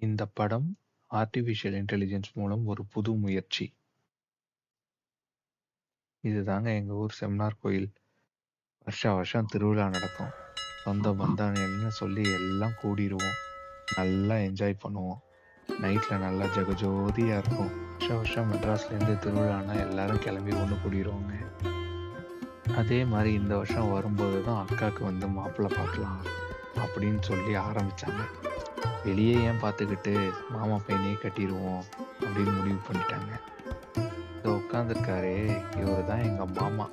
இந்த படம் artificial intelligence மூலம் ஒரு புது முயற்சி. இதுதாங்க எங்க ஊர் செம்மனார் கோயில். வருஷா வருஷம் திருவிழா நடக்கும். சொந்த பந்தான்னு சொல்லி எல்லாம் கூடிருவோம். நல்லா என்ஜாய் பண்ணுவோம். நைட்ல நல்லா ஜெகஜோதியா இருக்கும். வருஷா வருஷம் மெட்ராஸ்லேருந்து திருவிழான்னா எல்லாரும் கிளம்பி ஒன்று கூடிருவோங்க. அதே மாதிரி இந்த வருஷம் வரும்போது தான் அக்காவுக்கு வந்து மாப்பிள்ளை பார்க்கலாம் அப்படின்னு சொல்லி ஆரம்பிச்சாங்க. வெளியே ஏன் பார்த்துக்கிட்டு மாமா பையனையே கட்டிடுவோம் அப்படின்னு முடிவு பண்ணிட்டாங்க. இதை உட்காந்துருக்காரே, இவர் தான் எங்கள் மாமா.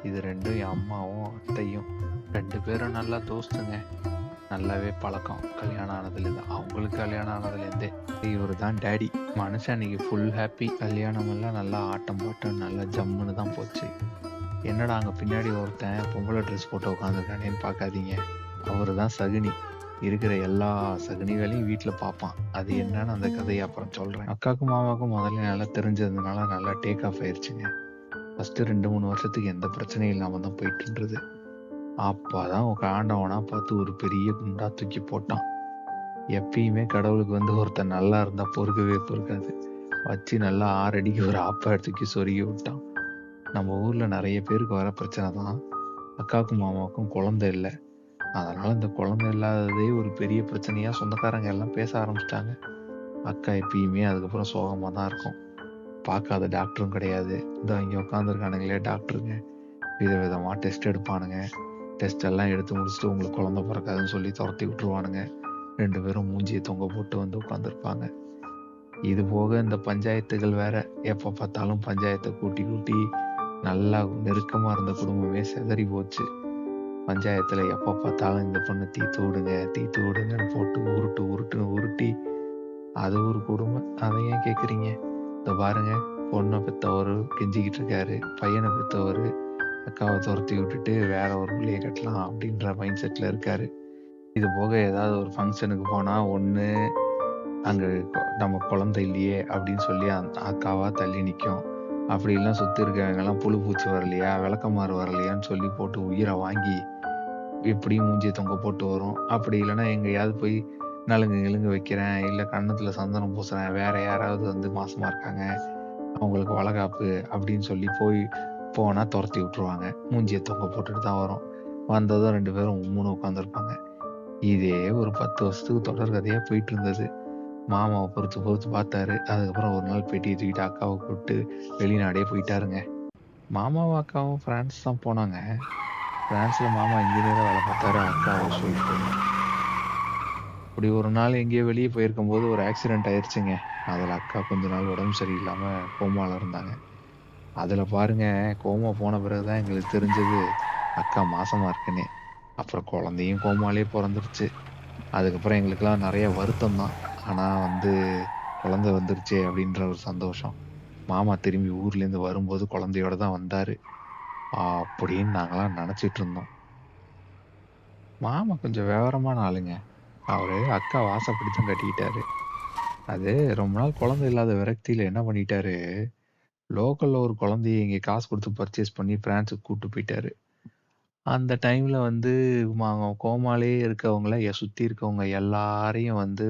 இது ரெண்டும் என் அம்மாவும் அத்தையும். 2 பேரும் நல்லா தோஸ்துங்க. நல்லாவே பழக்கம். கல்யாணம் ஆனதுலேருந்து, அவங்களுக்கு கல்யாணம் ஆனதுலேருந்தே. இவர் தான் டேடி. மனுஷன் அன்னைக்கு ஃபுல் ஹாப்பி. கல்யாணம் எல்லாம் நல்லா ஆட்டம் பாட்டம் நல்லா ஜம்முன்னு தான் போச்சு. என்னடா அங்கே பின்னாடி ஒருத்தன் பொம்பளை ட்ரெஸ் போட்டு உட்காந்துருக்கானேன்னு பார்க்காதீங்க. அவர் தான் சகுனி. இருக்கிற எல்லா சகுனிகளையும் வீட்டில் பார்ப்பான். அது என்னன்னு அந்த கதையை அப்புறம் சொல்கிறேன். அக்காவுக்கும் மாமாவுக்கும் முதல்ல நல்லா தெரிஞ்சதுனால நல்லா டேக் ஆஃப் ஆயிடுச்சுங்க. ஃபஸ்ட்டு 2-3 வருஷத்துக்கு எந்த பிரச்சனையும் இல்லாமல் தான் போயிட்டுன்றது. அப்போதான் ஆண்டவனா பார்த்து ஒரு பெரிய குண்டா தூக்கி போட்டான். எப்பயுமே கடவுளுக்கு வந்து ஒருத்தன் நல்லா இருந்தால் பொறுக்கவே பொறுக்காது. வச்சு நல்லா 6 அடிக்கு ஒரு ஆப்பா தூக்கி சொருகி விட்டான். நம்ம ஊரில் நிறைய பேருக்கு வர பிரச்சனை தான். அக்காவுக்கும் மாமாவுக்கும் குழந்தை இல்லை. அதனால இந்த குழந்தை இல்லாததே ஒரு பெரிய பிரச்சனையா சொந்தக்காரங்க எல்லாம் பேச ஆரம்பிச்சிட்டாங்க. அக்கா எப்பயுமே அதுக்கப்புறம் சோகமாக தான் இருக்கும். பார்க்காத டாக்டரும் கிடையாது. இந்த இங்கே உட்காந்துருக்கானுங்களே டாக்டருங்க, விதவிதமாக டெஸ்ட் எடுப்பானுங்க. டெஸ்ட் எல்லாம் எடுத்து முடிச்சுட்டு உங்களுக்கு குழந்தை பிறக்காதுன்னு சொல்லி துரத்தி விட்டுருவானுங்க. 2 பேரும் மூஞ்சியை தொங்க போட்டு வந்து உட்காந்துருப்பாங்க. இது போக இந்த பஞ்சாயத்துகள் வேற. எப்போ பார்த்தாலும் பஞ்சாயத்தை கூட்டி கூட்டி நல்லா நெருக்கமாக இருந்த குடும்பமே சிதறி போச்சு. பஞ்சாயத்தில் எப்போ பார்த்தாலும் இந்த பொண்ணு தீத்து விடுங்கன்னு போட்டு உருட்டுன்னு உருட்டி அது ஒரு கொடுமை. அதை ஏன் கேட்குறீங்க? இந்த பாருங்க, பொண்ணை பெற்றவர் கெஞ்சிக்கிட்டு இருக்காரு, பையனை பெற்றவர் அக்காவை துரத்தி விட்டுட்டு வேற ஒரு பிள்ளையை கட்டலாம் அப்படின்ற மைண்ட் செட்டில் இருக்காரு. இது போக ஏதாவது ஒரு ஃபங்க்ஷனுக்கு போனால் ஒன்று அங்கே நம்ம குழந்தை இல்லையே அப்படின்னு சொல்லி அக்காவா தள்ளி நிற்கும். அப்படி இல்லைன்னா சுற்றி இருக்கவங்கெல்லாம் புழு பூச்சி வரலையா, விளக்கமாறு வரலையான்னு சொல்லி போட்டு உயிரை வாங்கி எப்படியும் மூஞ்சியை தொங்க போட்டு வரும். அப்படி இல்லைன்னா எங்கேயாவது போய் நலுங்கு வைக்கிறேன், இல்லை கன்னத்தில் சந்தனம் பூசுறேன், வேற யாராவது வந்து மாசமா இருக்காங்க அவங்களுக்கு வளகாப்பு அப்படின்னு சொல்லி போனால் துரத்தி விட்டுருவாங்க. மூஞ்சியை தொங்க போட்டுட்டு தான் வரும். வந்ததும் 2 பேரும் உம்முன்னு உட்காந்துருப்பாங்க. இதே ஒரு 10 வருஷத்துக்கு தொடர் கதையாக போயிட்டு இருந்தது. மாமாவை பொறுத்து பார்த்தாரு. அதுக்கப்புறம் ஒரு நாள் பெட்டியை தூக்கிட்டு அக்காவை கூப்பிட்டு வெளிநாடே போயிட்டாருங்க. மாமாவும் அக்காவும் பிரான்ஸ் தான் போனாங்க. பிரான்ஸில் மாமா இன்ஜினியராக வேலை பார்த்தாரு, அக்கா ஹவுஸ் ஒய்ஃப். அப்படி ஒரு நாள் எங்கேயோ வெளியே போயிருக்கும்போது ஒரு ஆக்சிடென்ட் ஆயிடுச்சுங்க. அதில் அக்கா கொஞ்ச நாள் உடம்பு சரியில்லாமல் கோமாவில் இருந்தாங்க. அதில் பாருங்க, கோமா போன பிறகு தான் எங்களுக்கு தெரிஞ்சது அக்கா மாசமாக இருக்குன்னு. அப்புறம் குழந்தையும் கோமாலே பிறந்துருச்சு. அதுக்கப்புறம் எங்களுக்கெல்லாம் நிறைய வருத்தம் தான். ஆனால் வந்து குழந்தை வந்துருச்சு அப்படின்ற ஒரு சந்தோஷம். மாமா திரும்பி ஊர்லேருந்து வரும்போது குழந்தையோட தான் வந்தார் அப்படின்னு நாங்களாம் நினச்சிட்டு இருந்தோம். மாமா கொஞ்சம் விவரமான ஆளுங்க. அவரு அக்கா வாசப்படி தான் கட்டிக்கிட்டாரு. அது ரொம்ப நாள் குழந்தை இல்லாத விரக்தியில் என்ன பண்ணிட்டாரு, லோக்கல்ல ஒரு குழந்தைய இங்கே காசு கொடுத்து பர்ச்சேஸ் பண்ணி பிரான்ஸுக்கு கூப்பிட்டு போயிட்டாரு. அந்த டைம்ல வந்து கோமாலே இருக்கவங்கள சுற்றி இருக்கவங்க எல்லாரையும் வந்து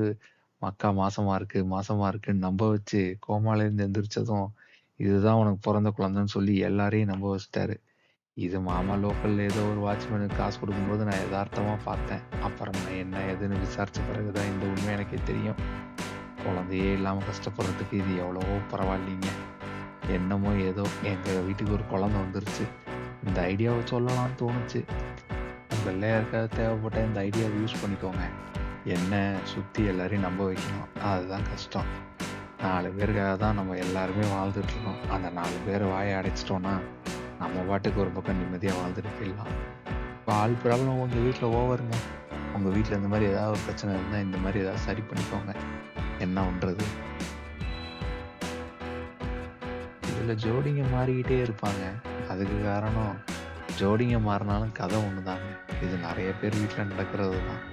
அக்கா மாசமா இருக்குன்னு நம்ப வச்சு கோமாலேருந்து எந்திரிச்சதும் இதுதான் உனக்கு பிறந்த குழந்தைன்னு சொல்லி எல்லாரையும் நம்ப வச்சுட்டாரு. இது மாமா லோக்கல்ல ஏதோ ஒரு வாட்ச்மேனுக்கு காசு கொடுக்கும்போது நான் யதார்த்தமா பார்த்தேன். அப்புறம் நான் என்ன ஏதுன்னு விசாரிச்ச பிறகுதான் இந்த உண்மை எனக்கே தெரியும். குழந்தையே இல்லாம கஷ்டப்படுறதுக்கு இது எவ்வளவோ பரவாயில்லைங்க. என்னமோ ஏதோ எங்க வீட்டுக்கு ஒரு குழந்தை வந்துருச்சு. இந்த ஐடியாவை சொல்லலாம்னு தோணுச்சு. உங்கள யாருக்காவது தேவைப்பட்ட இந்த ஐடியாவை யூஸ் பண்ணிக்கோங்க. என்ன சுத்தி எல்லாரையும் நம்ப வைக்கணும், அதுதான் கஷ்டம். 4 பேருக்காக தான் நம்ம எல்லாருமே வாழ்ந்துட்டு இருக்கோம். அந்த 4 பேரை வாயை அடைச்சிட்டோம்னா நம்ம பாட்டுக்கு ஒரு பக்கம் நிம்மதியாக வாழ்ந்துட்டு போயிடலாம். இப்போ ஆள் ப்ராப்ளம் உங்கள் வீட்டில் ஓவருங்க. உங்கள் வீட்டில் இந்த மாதிரி ஏதாவது ஒரு பிரச்சனை இருந்தால் இந்த மாதிரி ஏதாவது சரி பண்ணிக்கோங்க. என்ன பண்ணுறது? இதில் ஜோடிங்க மாறிக்கிட்டே இருப்பாங்க. அதுக்கு காரணம் ஜோடிங்க மாறினாலும் கதை ஒன்று தாங்க. இது நிறைய பேர் வீட்டில் நடக்கிறது தான்.